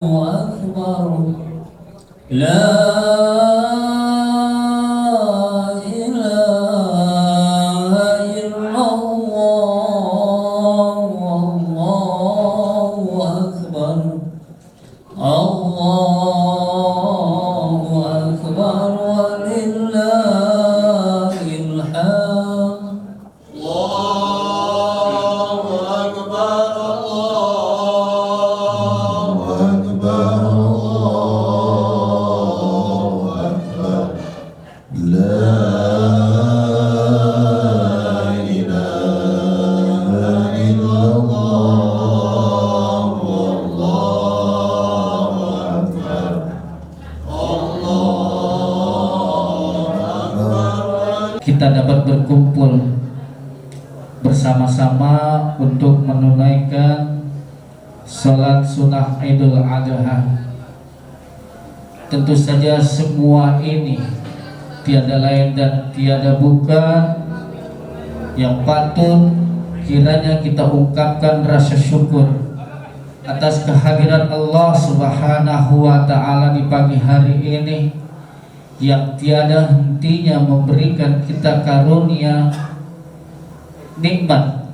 أكبر لا إله إلا الله والله أكبر الله أكبر ولله الحمد الله أكبر الله أكبر الله أكبر لا إله إلا الله والله أكبر الله أكبر. Kita dapat berkumpul bersama-sama untuk menunaikan salat sunnah Idul Adha. Tentu saja semua ini tiada lain dan tiada bukan yang patut kiranya kita ungkapkan rasa syukur atas kehadiran Allah Subhanahu wa Ta'ala di pagi hari ini, yang tiada hentinya memberikan kita karunia nikmat,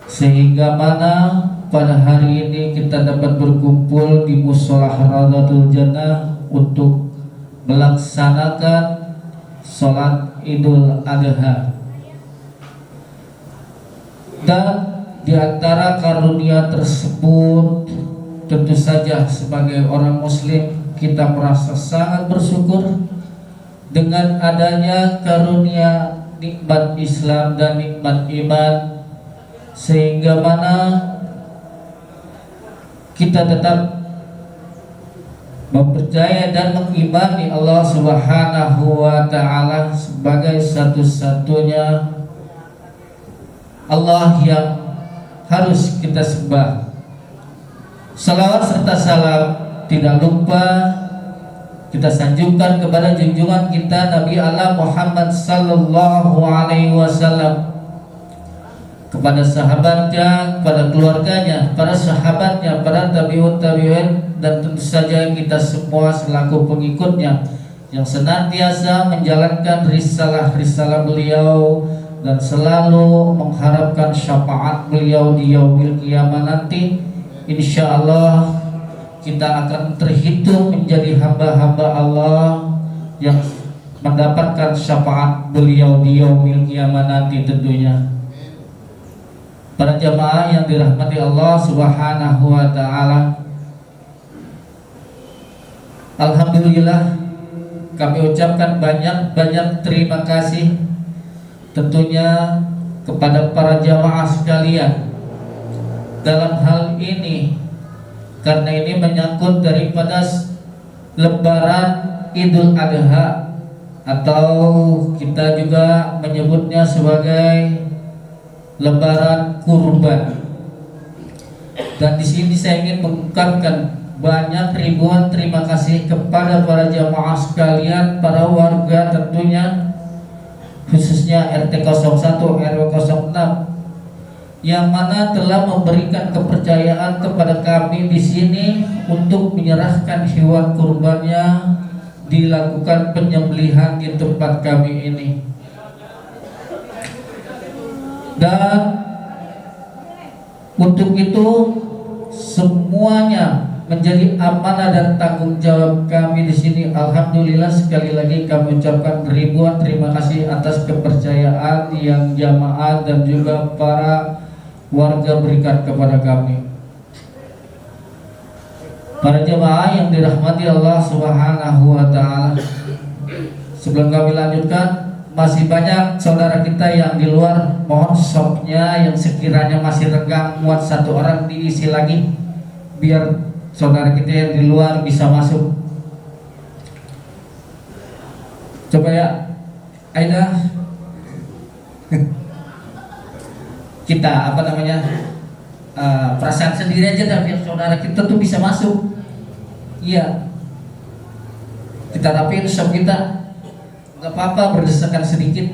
sehingga mana pada hari ini kita dapat berkumpul di Mushola Rawdatul Jannah untuk melaksanakan sholat Idul Adha. Dan di antara karunia tersebut, tentu saja sebagai orang muslim kita merasa sangat bersyukur dengan adanya karunia nikmat Islam dan nikmat iman, sehingga mana kita tetap mempercaya dan mengimani Allah Subhanahu wa Ta'ala sebagai satu-satunya Allah yang harus kita sembah. Salawat serta salam tidak lupa kita sanjungkan kepada junjungan kita Nabi Allah Muhammad sallallahu alaihi wasallam, kepada sahabatnya, kepada keluarganya, para sahabatnya, para tabi'ut tabi'in, dan tentu saja kita semua selaku pengikutnya yang senantiasa menjalankan risalah-risalah beliau dan selalu mengharapkan syafaat beliau di yaumil qiyamah nanti. Insyaallah kita akan terhitung menjadi hamba-hamba Allah yang mendapatkan syafaat beliau di yaumil qiyamah nanti tentunya. Para jamaah yang dirahmati Allah Subhanahu wa Ta'ala, alhamdulillah kami ucapkan banyak-banyak terima kasih tentunya kepada para jamaah sekalian dalam hal ini, karena ini menyangkut daripada Lebaran Idul Adha, atau kita juga menyebutnya sebagai Lebaran Kurban. Dan di sini saya ingin mengungkapkan banyak ribuan terima kasih kepada para jamaah sekalian, para warga tentunya, khususnya RT 01 RW 06, yang mana telah memberikan kepercayaan kepada kami di sini untuk menyerahkan hewan kurbannya, dilakukan penyembelihan di tempat kami ini. Dan untuk itu semuanya menjadi amanah dan tanggung jawab kami di sini. Alhamdulillah sekali lagi kami ucapkan ribuan terima kasih atas kepercayaan yang jamaah dan juga para warga berikan kepada kami. Para jamaah yang dirahmati Allah Subhanahu wa Ta'ala, sebelum kami lanjutkan, masih banyak saudara kita yang di luar, mohon shopnya yang sekiranya masih renggang muat satu orang diisi lagi, biar saudara kita yang di luar bisa masuk. Coba ya Aida, kita perasaan sendiri aja dah, biar saudara kita tuh bisa masuk. Iya, kita rapiin shop kita, nggak apa-apa berdesakan sedikit.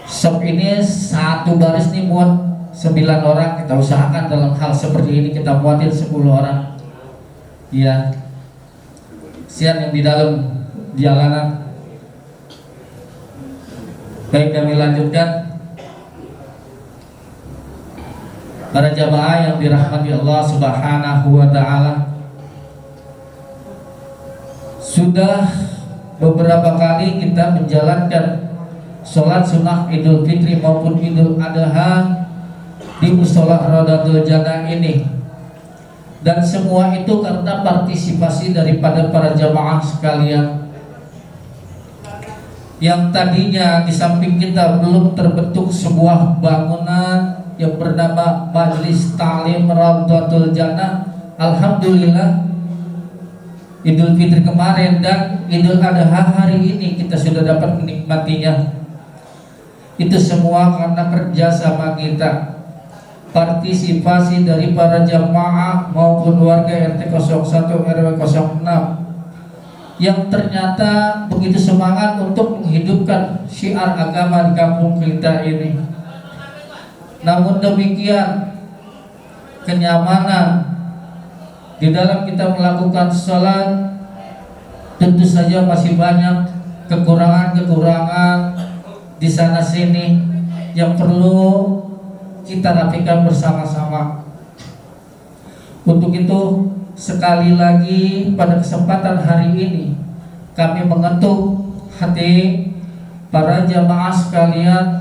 Shop ini satu baris nih muat 9 orang, kita usahakan dalam hal seperti ini kita muatin 10 orang. ya, sian yang di dalam jalanan. Baik, kami lanjutkan. Para jamaah yang dirahmati Allah Subhanahu wa taala, sudah beberapa kali kita menjalankan sholat sunnah Idul Fitri maupun Idul Adha di Mushola Raudatul Jannah ini, dan semua itu karena partisipasi daripada para jamaah sekalian. Yang tadinya di samping kita belum terbentuk sebuah bangunan yang bernama Majelis Ta'lim Raudatul Jannah, alhamdulillah Idul Fitri kemarin dan Idul Adha hari ini kita sudah dapat menikmatinya. Itu semua karena kerjasama kita, partisipasi dari para jamaah maupun warga RT 01 RW 06 yang ternyata begitu semangat untuk menghidupkan syiar agama di kampung kita ini. Namun demikian, kenyamanan di dalam kita melakukan sholat tentu saja masih banyak kekurangan-kekurangan di sana sini yang perlu kita rapikan bersama-sama. Untuk itu, sekali lagi pada kesempatan hari ini kami mengetuk hati para jamaah sekalian,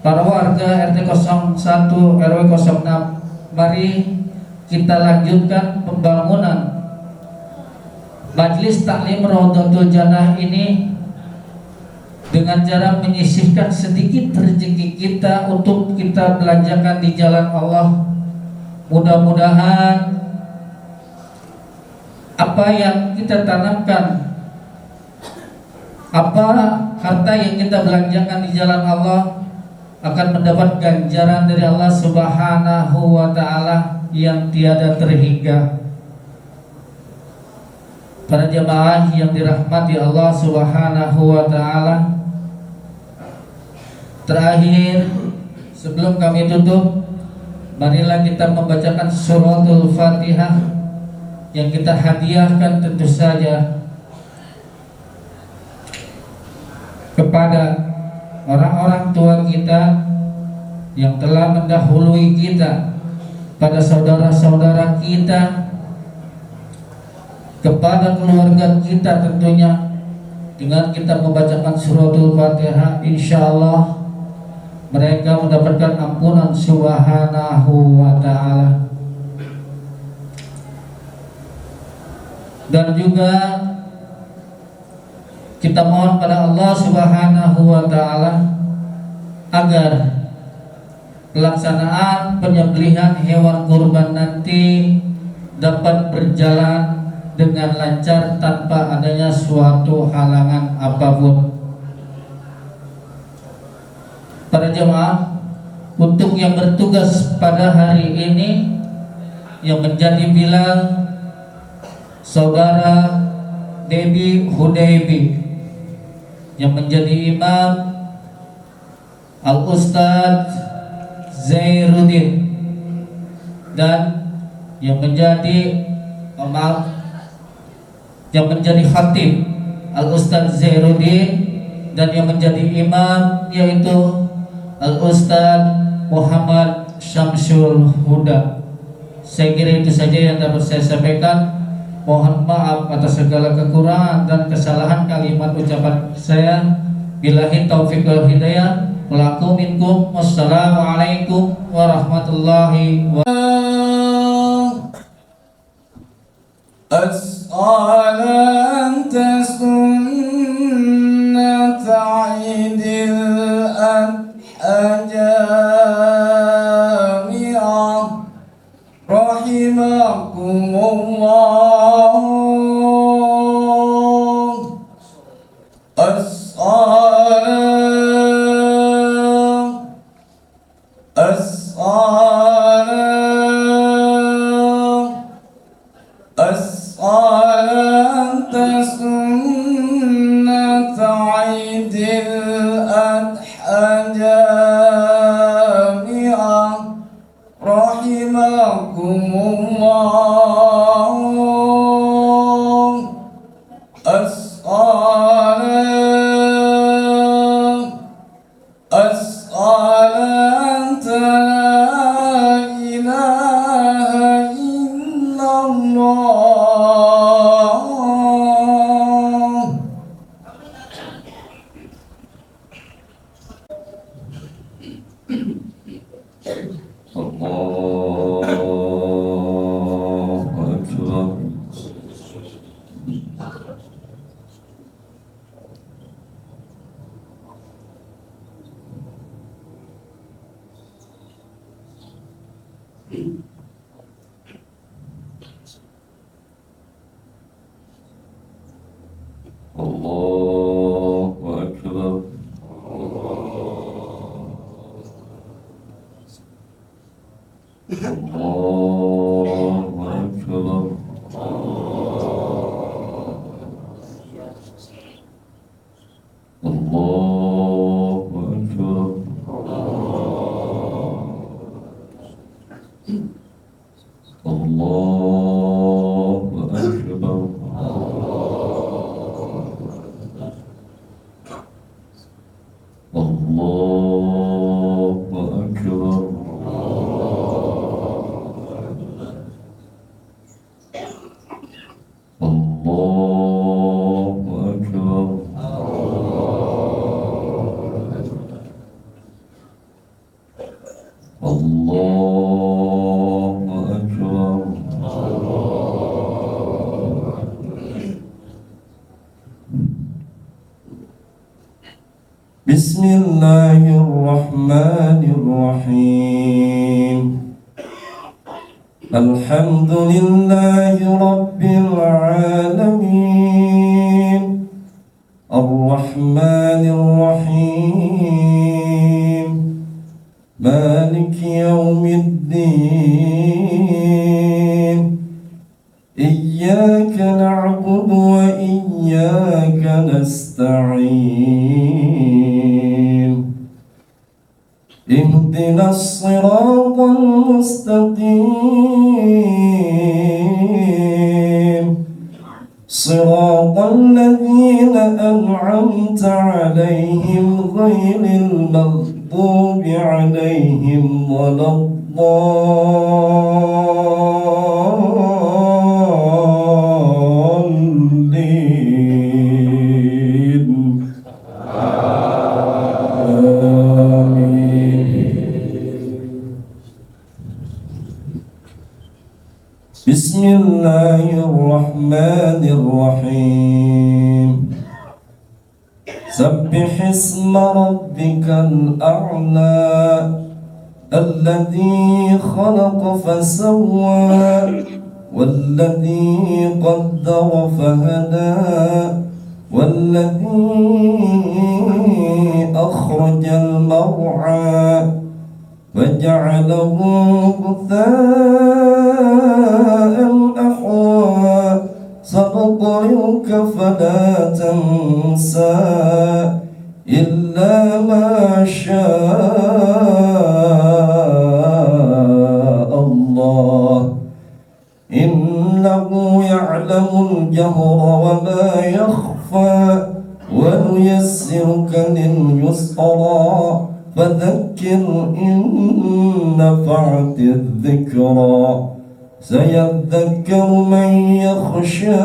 para warga RT 01 RW 06, mari kita lanjutkan pembangunan Majelis Taklim Raudatul Jannah ini dengan cara menyisihkan sedikit rezeki kita untuk kita belanjakan di jalan Allah. Mudah-mudahan apa yang kita tanamkan, apa harta yang kita belanjakan di jalan Allah akan mendapat ganjaran dari Allah Subhanahu wa taala yang tiada terhingga. Para jemaah yang dirahmati Allah Subhanahu wa taala, terakhir sebelum kami tutup, marilah kita membacakan suratul Fatihah yang kita hadiahkan tentu saja kepada orang-orang tua kita yang telah mendahului kita, pada saudara-saudara kita, kepada keluarga kita tentunya. Dengan kita membacakan suratul Fatihah, insya Allah mereka mendapatkan ampunan Subhanahu wa ta'ala. Dan juga kita mohon pada Allah Subhanahu wa ta'ala agar pelaksanaan penyembelihan hewan kurban nanti dapat berjalan dengan lancar tanpa adanya suatu halangan apapun. Para jemaah, untuk yang bertugas pada hari ini yang menjadi bilang Saudara Debi Hudaybi, yang menjadi imam Al-Ustadz Zairuddin, dan yang menjadi khatib Al-Ustadz Zairuddin, dan yang menjadi imam yaitu Al-Ustadz Muhammad Syamsul Huda. Saya kira itu saja yang dapat saya sampaikan. Mohon maaf atas segala kekurangan dan kesalahan kalimat ucapan saya. Billahi taufiq wal hidayah. Walakum minkum. Wassalamualaikum warahmatullahi wabarakatuh. As-salatu sunnata idil jami'ah rahimakumullah. Rahimakumullah. بسم الله الرحمن الرحيم الحمد لله رب العالمين الرحمن الرحيم مالك يوم الدين إياك نعبد وإياك نستعين اهدنا الصراط المستقيم صراط الذين أنعمت عليهم غير المغضوب عليهم ولا الضالين بسم الله الرحمن الرحيم سبح اسم ربك الأعلى الذي خلق فسوى والذي قدر فهدى والذي أخرج المرعى وجعله غثاء أحوى سنقرئك فلا تنسى إلا ما شاء الله إنه يعلم الجهر وما يخفى ونيسرك لليسرى فذكر إن نفعت الذكرى سيذكر من يخشى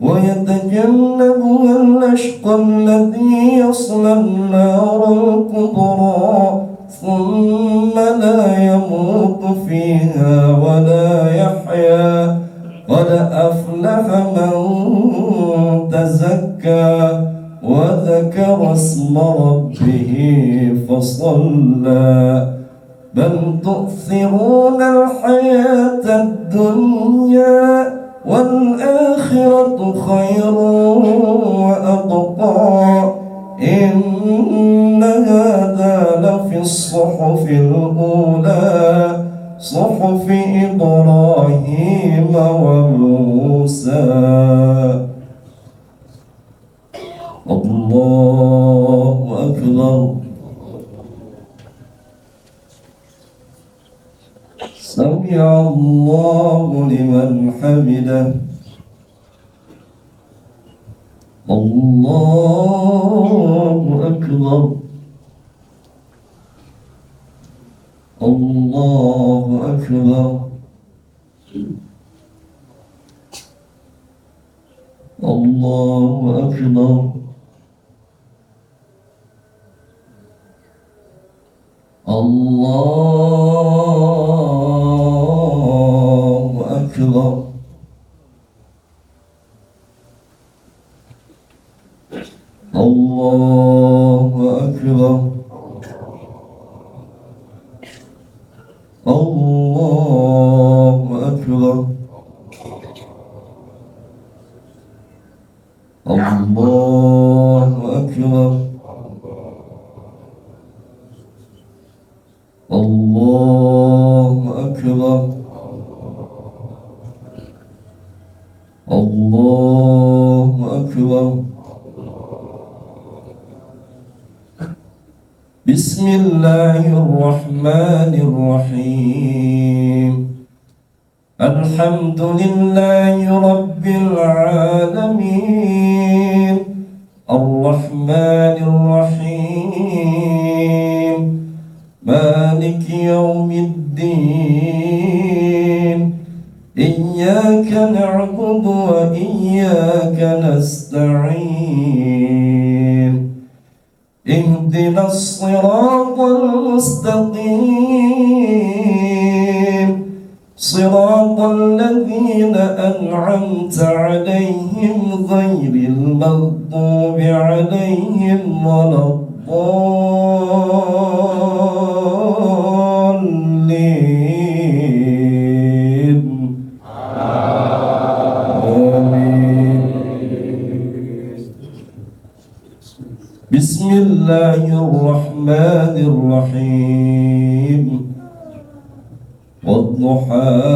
ويتجنبها الأشقى الذي يصلى النار الكبرى ثم لا يموت فيها ولا يحيا قد أفلح من تزكى وذكر اسم ربه فصلى بل تؤثرون الحياة الدنيا والآخرة خير وأبقى إن هذا لفي الصحف الأولى صحف إبراهيم وموسى الله أكبر سمع الله لمن حمده الله أكبر الله أكبر الله أكبر الله أكبر الله أكبر الله أكبر الله أكبر الله أكبر الله أكبر بسم الله الرحمن الرحيم الحمد لله رب العالمين الرحمن الرحيم مالك يوم الدين إياك نعبد وإياك نستعين اهدنا الصراط المستقيم صراط الذين أنعمت عليهم غير المغضوب عليهم ولا الضالين آمين. بسم الله الرحمن الرحيم والضحى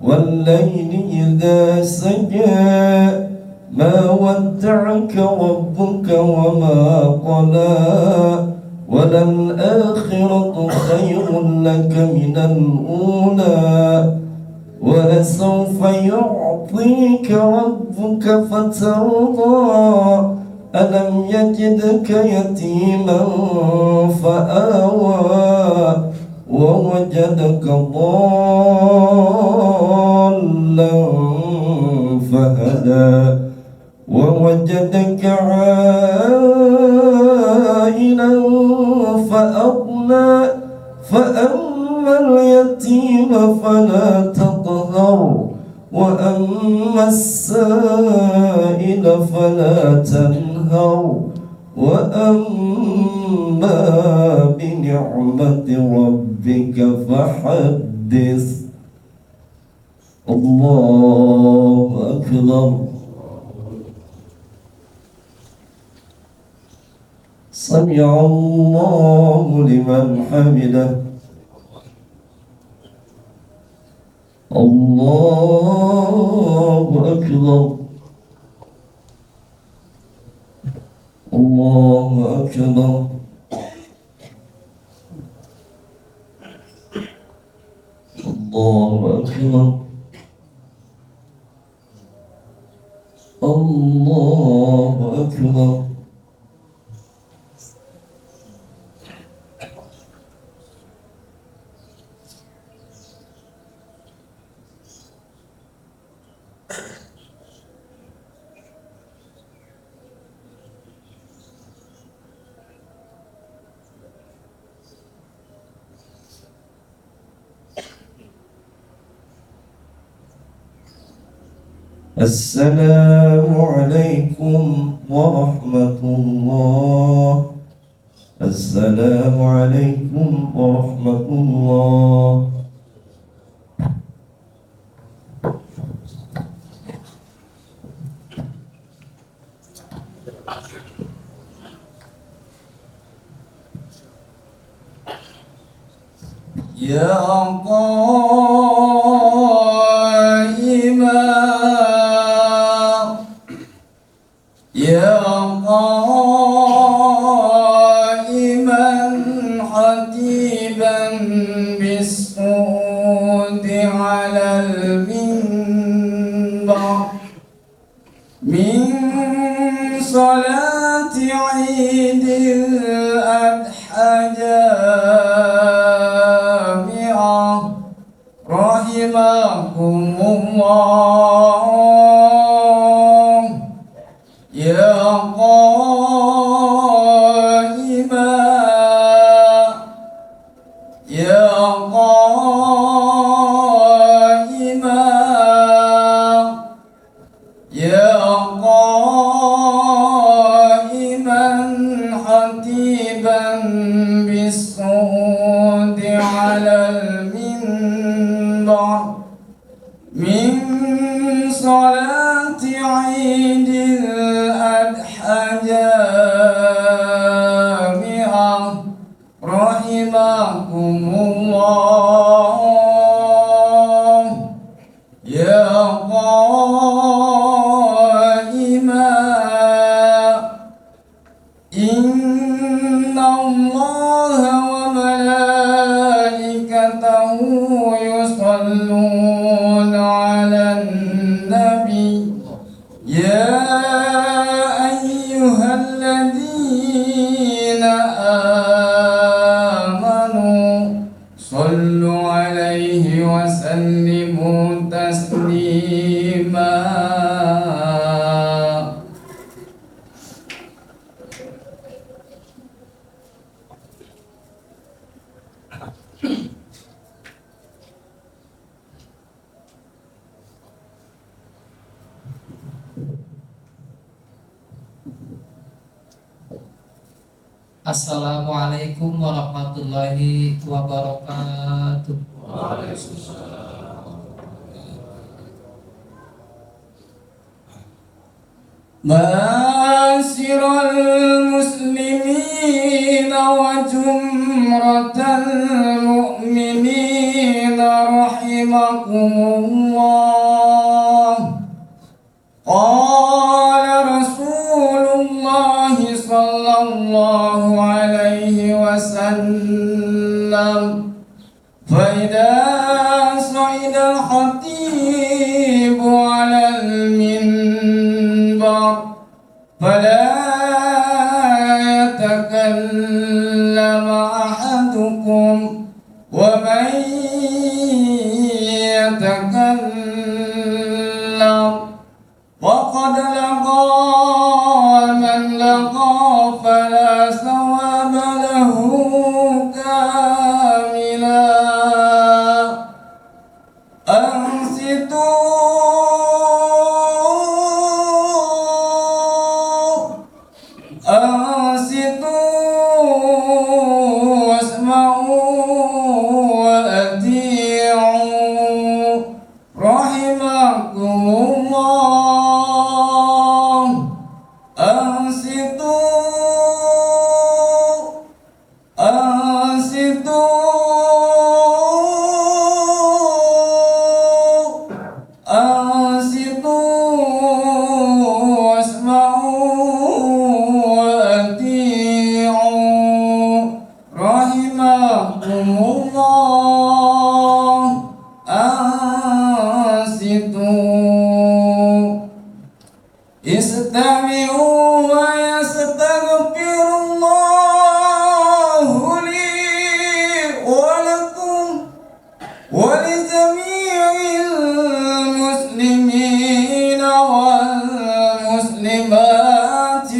والليل إذا سجى ما ودعك ربك وما قلى وللآخرة خير لك من الأولى ولسوف يعطيك ربك فترضى ألم يجدك يتيما فآوى ووجدك ضالا فهدى ووجدك عائلا فأغنى فأما اليتيم فلا تقهر وأما السائل فلا تنهر وأما بنعمة ربك فحدث الله أكبر سمع الله لمن حمده الله أكبر الله أكبر الله أكبر الله أكبر السلام عليكم ورحمة الله السلام عليكم ورحمة الله يا قائما يا قائما حتيبا بالسعود على المنبر من صلاة عيد الأضحى جامعة رحمكم الله صلاة عيد الأضحى جامعة رحمكم الله يا قائما إن الله وملائكته يصلون على النبي يا أيها الذين آمنوا صلوا عليه وسلموا تسليما. Assalamualaikum warahmatullahi wabarakatuh. معاشر المسلمين وجمرة المؤمنين رحمكم الله قال رسول الله صلى الله عليه وسلم فإذا صعد الخطيب على المنبر فلا يتكلم أحدكم ومن يتكلم وقد لقى من لقى فلا ثواب له كاملا أنصتوا واسمعوا وأطيعوا رحمكم الله أنصتوا واسمعوا وأطيعوا رحمكم الله أنصتوا استمعوا ويستغفر الله لي ولكم ولجميع المسلمين والمسلمات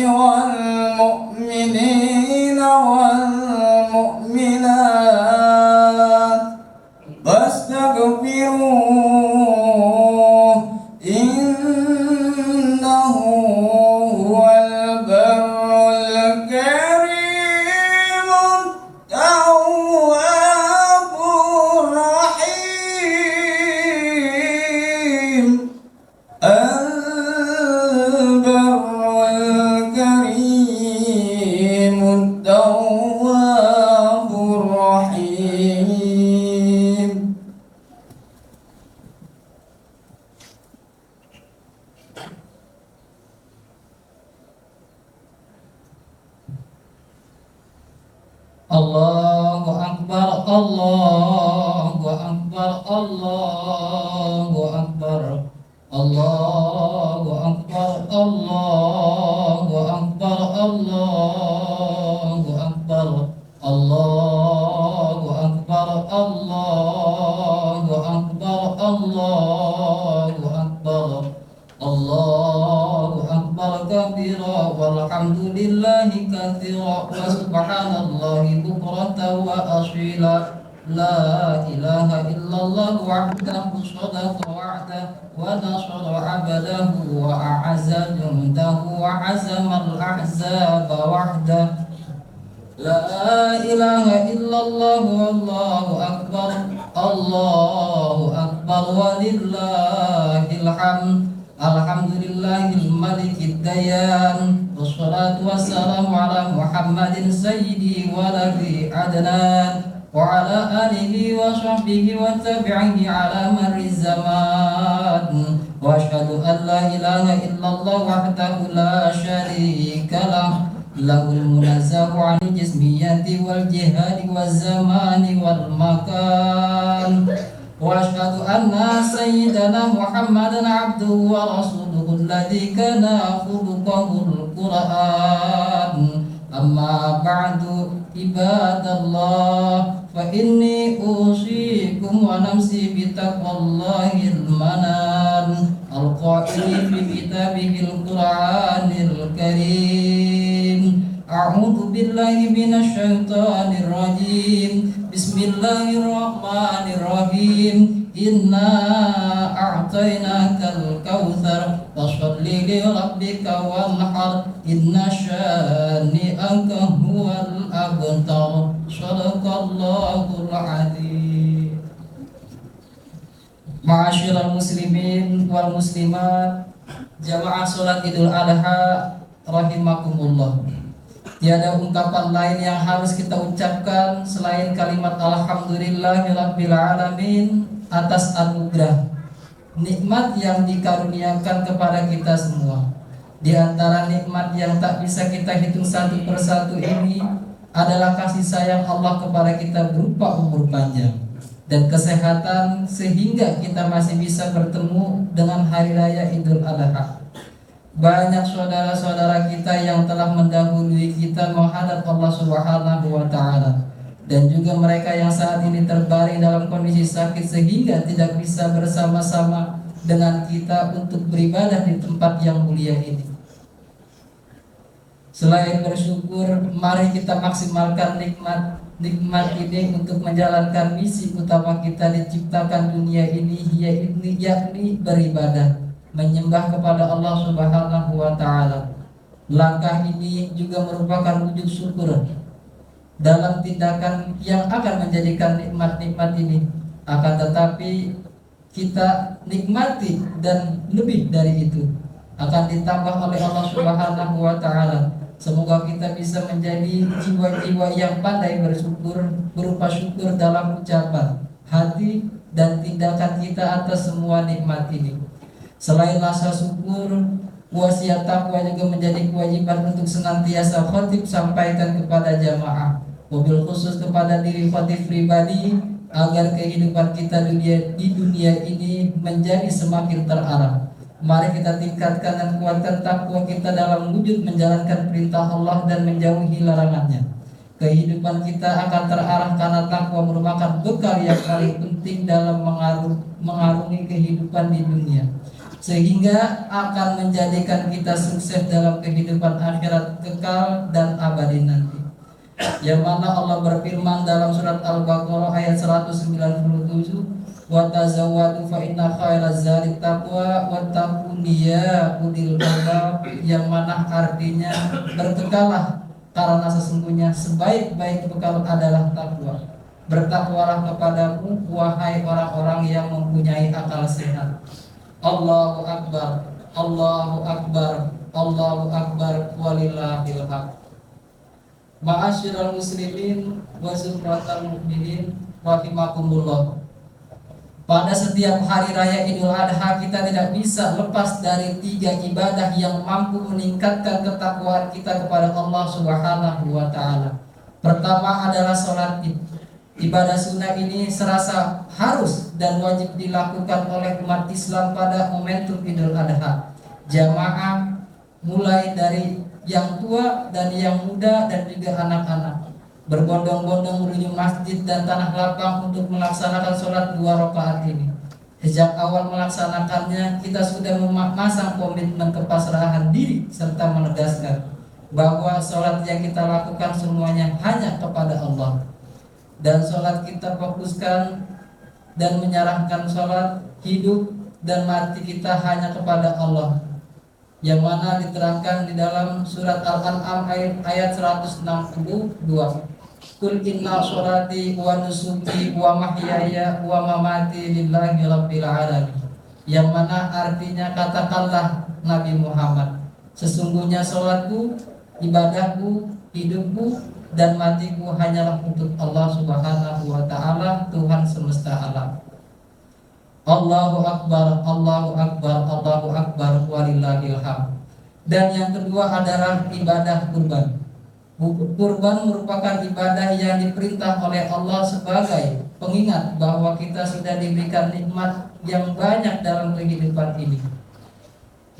والمؤمنين والمؤمنات فاستغفروه إنه هو البر الكريم التواب الرحيم البر الكريم التواب الرحيم. Allahu Akbar, Allahu Akbar, Allahu Akbar, Allahu Akbar, Allahu Akbar, Allahu Akbar, Allahu Akbar, Allahu Akbar, Allahu Akbar, Allahu Akbar kabira walhamdulillahi katsira wa subhanallahi bukratan wa asila. La ilaha illallah wahdahu sadaqa wa'dah wa nasara 'abdahu wa a'azza jundahu wa 'azama al-ahzaba wahdah. La ilaha illallah wallahu akbar, Allahu akbar. أكبر ولله الحمد الحمد لله الملك الديان والصلاة والسلام على محمد سيدي ولد عدنان وعلى آله وصحبه وتابعيه على مر الزمان وأشهد أن لا إله إلا الله وحده لا شريك له له المنزه عن الجسمية والجهاد والزمان والمكان وأشهد أن سيدنا محمدا عبده ورسوله الذي كان خلقه القرآن أما بعد عباد الله فإني أوصيكم ونفسي بتقوى الله المنان القائل في كتابه القرآن الكريم أعوذ بالله من الشيطان الرجيم بسم الله الرحمن الرحيم إنا أعطيناك الكوثر فصل لربك وانحر إن شانئك هو الأبتر صدق الله العظيم. Ma'asyiral muslimin wal muslimat, jamaah salat Idul Adha rahimakumullah. Tiada ungkapan lain yang harus kita ucapkan selain kalimat alhamdulillahirabbil alamin atas anugerah nikmat yang dikaruniakan kepada kita semua. Di antara nikmat yang tak bisa kita hitung satu persatu ini adalah kasih sayang Allah kepada kita berupa umur panjang dan kesehatan sehingga kita masih bisa bertemu dengan hari raya Idul Adha. Banyak saudara-saudara kita yang telah mendahului kita menghadap Allah Subhanahu wa Ta'ala, dan juga mereka yang saat ini terbaring dalam kondisi sakit sehingga tidak bisa bersama-sama dengan kita untuk beribadah di tempat yang mulia ini. Selain bersyukur, mari kita maksimalkan nikmat ini untuk menjalankan misi utama kita diciptakan dunia ini, yakni beribadah, menyembah kepada Allah Subhanahu wa Ta'ala. Langkah ini juga merupakan wujud syukur dalam tindakan yang akan menjadikan nikmat-nikmat ini. Akan tetapi kita nikmati dan lebih dari itu akan ditambah oleh Allah Subhanahu wa Ta'ala. Semoga kita bisa menjadi jiwa-jiwa yang pandai bersyukur, berupa syukur dalam ucapan, hati, dan tindakan kita atas semua nikmat ini. Selain rasa syukur, wasiat takwa juga menjadi kewajiban untuk senantiasa khatib sampaikan kepada jamaah, wabil khusus kepada diri khatib pribadi, agar kehidupan kita di dunia ini menjadi semakin terarah. Mari kita tingkatkan dan kuatkan takwa kita dalam wujud menjalankan perintah Allah dan menjauhi larangannya. Kehidupan kita akan terarah karena takwa merupakan bekal yang paling penting dalam mengarungi kehidupan di dunia, sehingga akan menjadikan kita sukses dalam kehidupan akhirat kekal dan abadi nanti. Yang mana Allah berfirman dalam surat Al-Baqarah ayat 197, wa tazawwadu fa inna khairaz zadi taqwa wattaquni ya ulil albab, yang mana artinya berbekallah karena sesungguhnya sebaik-baik bekal adalah takwa. Bertakwalah kepadamu wahai orang-orang yang mempunyai akal sehat. Allahu akbar, Allahu akbar, Allahu akbar, walillahil hamd. Ma'asyiral muslimin wa zumratal mukminin rahimakumullah. Pada setiap hari raya Idul Adha kita tidak bisa lepas dari 3 ibadah yang mampu meningkatkan ketakwaan kita kepada Allah Subhanahu wa Ta'ala. Pertama adalah sholat Id. Ibadah sunnah ini serasa harus dan wajib dilakukan oleh umat Islam pada momentum Idul Adha. Jamaah mulai dari yang tua dan yang muda dan juga anak-anak berbondong-bondong menuju masjid dan tanah lapang untuk melaksanakan sholat 2 rakaat ini. Sejak awal melaksanakannya, kita sudah memasang komitmen kepasrahan diri serta menegaskan bahwa sholat yang kita lakukan semuanya hanya kepada Allah, dan sholat kita fokuskan dan menyerahkan sholat hidup dan mati kita hanya kepada Allah, yang mana diterangkan di dalam surat Al-An'am ayat 162. Qul inna sholati wa nusuki wa mahyaya wa mamati lillahi rabbil alamin. Yang mana artinya katakanlah Nabi Muhammad, sesungguhnya sholatku, ibadahku, hidupku dan matiku hanyalah untuk Allah Subhanahu wa taala, Tuhan semesta alam. Allahu akbar, Allahu akbar, Allahu akbar, walillahil hamd. Dan yang kedua adalah ibadah kurban. Kurban merupakan ibadah yang diperintah oleh Allah sebagai pengingat bahwa kita sudah diberikan nikmat yang banyak dalam kehidupan ini.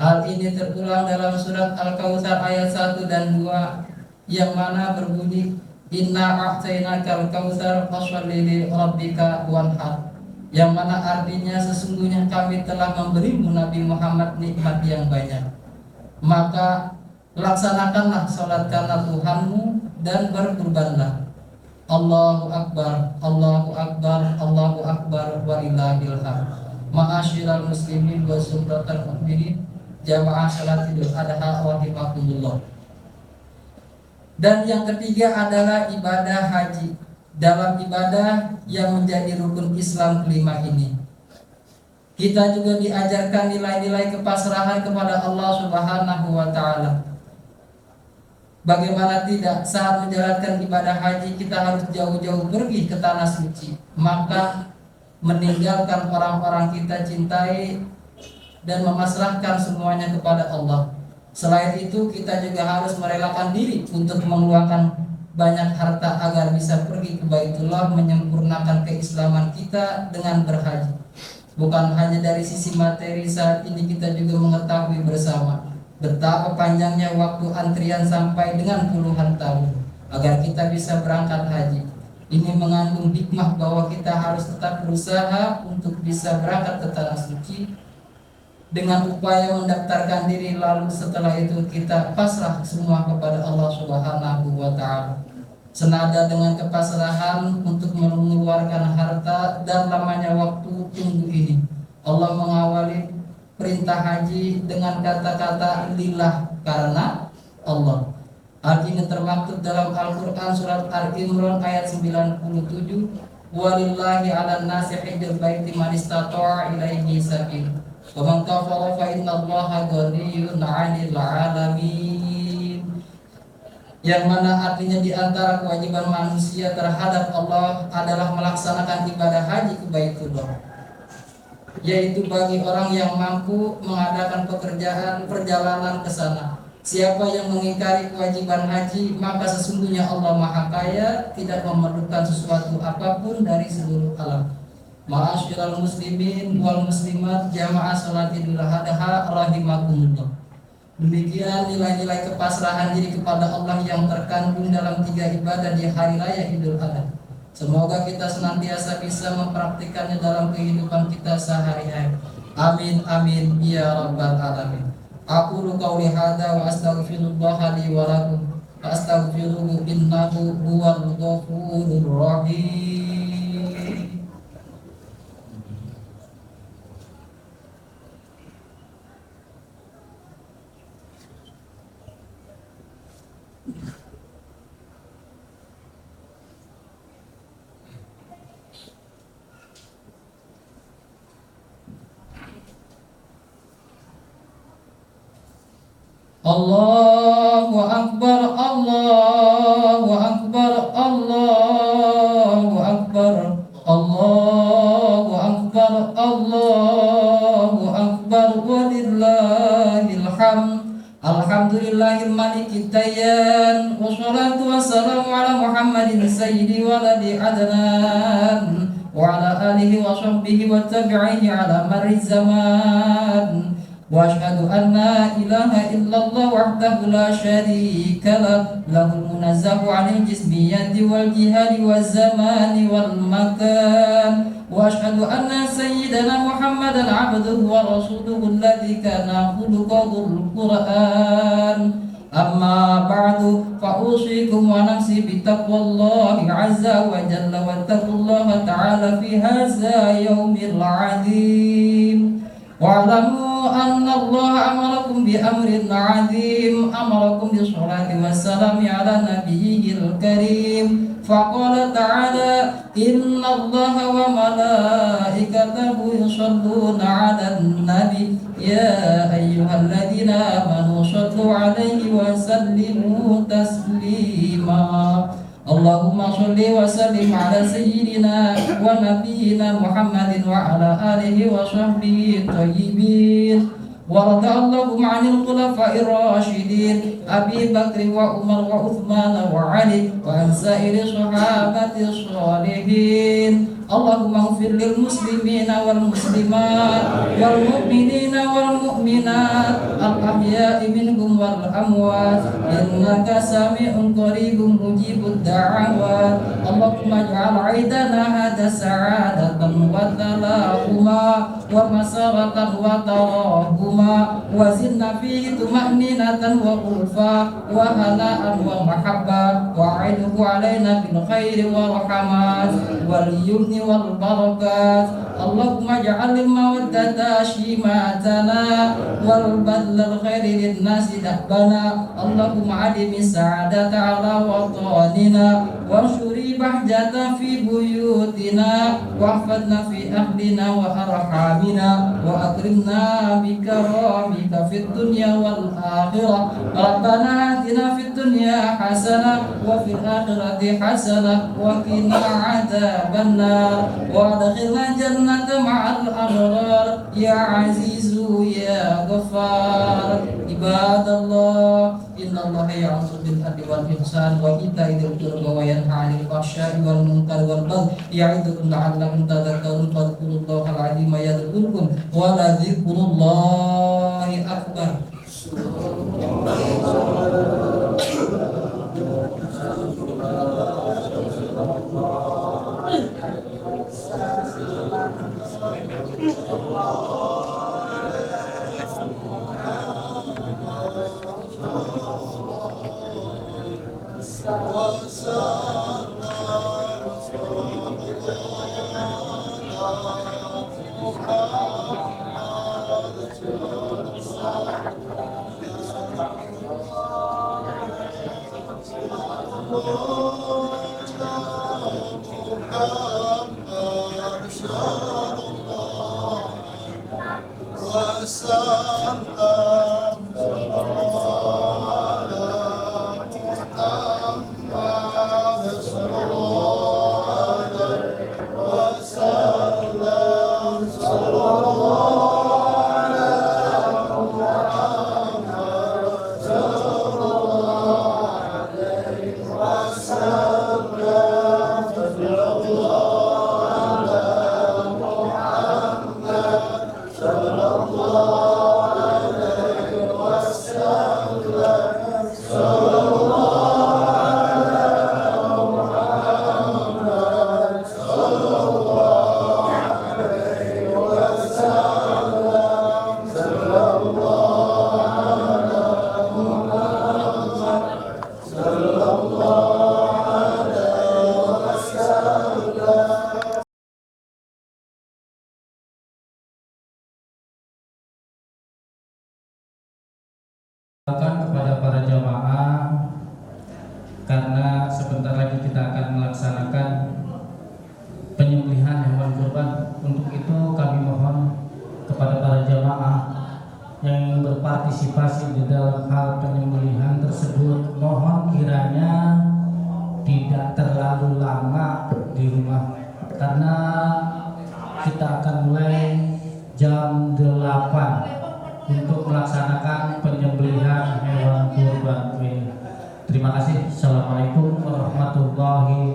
Hal ini terulang dalam surat Al-Kautsar ayat 1 dan 2 yang mana berbunyi, Inna a'tainakal kautsar fasholli li rabbika wanhar. Yang mana artinya sesungguhnya kami telah memberimu Nabi Muhammad nikmat yang banyak, maka laksanakanlah sholat karena Tuhanmu dan berkurbanlah. Allahu akbar, Allahu akbar, Allahu akbar, walillahil hamd. Ma'asyiral muslimin wa sumratal mu'minin, jamaah salat Idul Adha rahimakumullah. Dan yang ketiga adalah ibadah haji. Dalam ibadah yang menjadi rukun Islam kelima ini, kita juga diajarkan nilai-nilai kepasrahan kepada Allah Subhanahu wa taala. Bagaimana tidak, saat menjalankan ibadah haji kita harus jauh-jauh pergi ke tanah suci, maka meninggalkan orang-orang kita cintai dan memasrahkan semuanya kepada Allah. Selain itu kita juga harus merelakan diri untuk mengeluarkan banyak harta agar bisa pergi ke Baitullah, menyempurnakan keislaman kita dengan berhaji. Bukan hanya dari sisi materi, saat ini kita juga mengetahui bersama betapa panjangnya waktu antrian sampai dengan puluhan tahun agar kita bisa berangkat haji. Ini mengandung hikmah bahwa kita harus tetap berusaha untuk bisa berangkat ke tanah suci dengan upaya mendaftarkan diri, lalu setelah itu kita pasrah semua kepada Allah Subhanahu wa taala. Senada dengan kepasrahan untuk mengeluarkan harta dan lamanya waktu tunggu ini, Allah mengawali perintah haji dengan kata-kata lillah, karena Allah. Hal ini termaktub dalam Al-Quran surat Al-Imran ayat 97, walillahi 'alan nasi hajjul baiti man istata'a ilaihi sabil wa man kafara fa innallaha ghaniyyun 'anil 'alamin. Yang mana artinya di antara kewajiban manusia terhadap Allah adalah melaksanakan ibadah haji ke Baitullah, yaitu bagi orang yang mampu mengadakan perjalanan ke sana. Siapa yang mengingkari kewajiban haji, maka sesungguhnya Allah Maha Kaya, tidak memerlukan sesuatu apapun dari seluruh alam. Ma'asyiral muslimin wal muslimat, jamaah salat Idul Adha rahimakumullah. Demikian nilai-nilai kepasrahan diri kepada Allah yang terkandung dalam 3 ibadah di hari raya Idul Adha. Semoga kita senantiasa bisa mempraktikannya dalam kehidupan kita sehari-hari. Amin amin ya rabbal alamin. Aqulu qauli hadza wa astaghfirullah li wa lakum. Fastaghfiruhu innahu huwal ghafurur rahim. Allahu akbar, Allahu akbar, Allahu akbar, Allahu akbar, Allahu akbar, walillahil hamd. Alhamdulillahil malikid dayyan, wassalatu wassalamu ala Muhammadin sayyidi waladi adnan wa ala alihi wa sahbihi wa tabi'ihi ala marri zaman. Wa asyhadu an la ilaha illallah wahdahu la syarika lah, lahul munazzahu 'anil jismiyyati wal jihadi waz zamani wal makan. Wa asyhadu anna sayyidana Muhammadan 'abduhu wa rasuluhu alladzi kana khuluquhul Qur'an. Amma ba'du, fa usikum wa nafsi bi taqwallahi 'azza wa jalla wa taqullaha ta'ala fi hadza yaumil 'adzim. واعلموا أن الله أمركم بأمر عظيم أمركم بالصلاة والسلام على نبيه الكريم فقال تعالى إن الله وملائكته يصلون على النبي يا أيها الذين آمنوا صلوا عليه وسلموا تسليما اللهم صل وسلم على سيدنا ونبينا محمد وعلى آله وصحبه الطيبين ورضى اللهم عن الخلفاء الراشدين أبي بكر وعمر وعثمان وعلي وعن سائر الصحابة الصالحين اللهم اغفر للمسلمين والمسلمات والمؤمنين والمؤمنات الأحياء منهم والأموات إنك سميع قريب مجيب الدعوات اللهم اجعل عيدنا هذا سعادة وتلاهما ومسرة وتراهما وزدنا فيه طمأنينة وألفا وهناء ومحبة وعيده علينا بالخير والرحمات واليمن والبركات اللهم اجعل المودة شيماتنا والبذل الخير للناس دأبنا اللهم علم السعادة على وطننا وانشر بهجة في بيوتنا واحفظنا في أهلنا وأرحامنا وأكرمنا بكرامك في الدنيا والآخرة ربنا آتنا في الدنيا حسنة وفي الآخرة حسنة وقنا عذاب النار وادخلنا الجنة مع الأبرار يا عزيز يا غفار عباد الله إن الله يأمر بالعدل والإحسان وإيتاء ذي القربى وينهى عن الفحشاء والمنكر والبغي يعظكم لعلكم تذكرون فاذكروا الله العظيم يذكركم ولذكر الله أكبر. Kepada para jamaah, karena sebentar lagi kita akan melaksanakan penyembelihan hewan kurban. Untuk itu kami mohon kepada para jamaah yang ingin berpartisipasi di dalam hal penyembelihan tersebut, mohon kiranya tidak terlalu lama di rumah, karena kita akan mulai jam 8 untuk melaksanakan penyembelihan hewan kurban. Terima kasih. Assalamualaikum warahmatullahi